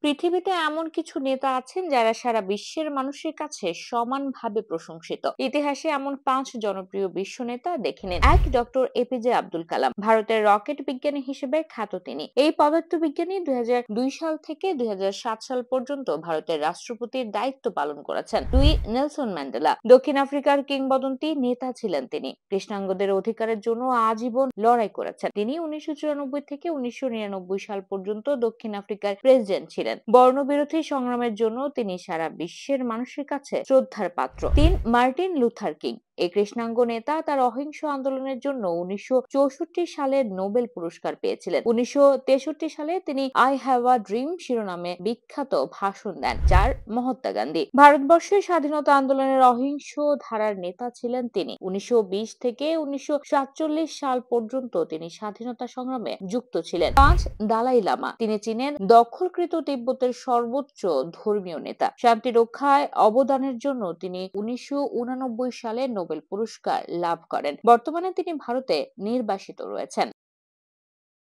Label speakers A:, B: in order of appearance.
A: পৃথিবীতে এমন কিছু নেতা আছেন যারা সারা বিশ্বের মানুষের কাছে সমানভাবে প্রশংসিত। ইতিহাসে এমন 5 জনপ্রিয় বিশ্ব নেতা দেখে নিন। 1, ডক্টর এপিজে আব্দুল কালাম। ভারতের রকেট বিজ্ঞানী হিসেবে খ্যাত তিনি। এই পদার্থবিজ্ঞানী 2002 সাল থেকে 2007 সাল পর্যন্ত ভারতের রাষ্ট্রপতির দায়িত্ব পালন করেছেন। 2, নেলসন ম্যান্ডেলা। দক্ষিণ আফ্রিকার কিংবদন্তি নেতা ছিলেন তিনি। কৃষ্ণাঙ্গদের অধিকারের জন্য আজীবন লড়াই করেছেন। তিনি 1994 থেকে 1999 সাল পর্যন্ত দক্ষিণ আফ্রিকার প্রেসিডেন্ট ছিলেন। বর্ণবিরোধী সংগ্রামের জন্য তিনি সারা বিশ্বের মানুষের কাছে শ্রদ্ধার পাত্র। 3, মার্টিন লুথার কিং। এই কৃষ্ণাঙ্গ নেতা তার অহিংস আন্দোলনের জন্য 1964 সালে নোবেল পুরস্কার পেয়েছিলেন। 1963 সালে তিনি আই হ্যাভ আ ড্রিম শিরোনামে বিখ্যাত ভাষণ দেন, যার মহাত্মা গান্ধী। ভারতবর্ষের স্বাধীনতা আন্দোলনের অহিংস ধারার নেতা ছিলেন তিনি। 1920 থেকে 1947 সাল পর্যন্ত তিনি স্বাধীনতা সংগ্রামে যুক্ত ছিলেন। 5, দালাই লামা। তিনি চীনের দখলকৃত তিব্বতের সর্বোচ্চ ধর্মীয় নেতা। শান্তি রক্ষায় অবদানের জন্য তিনি 1989 সালে নোবেল পুরস্কার লাভ করেন। বর্তমানে তিনি ভারতে নির্বাসিত রয়েছেন।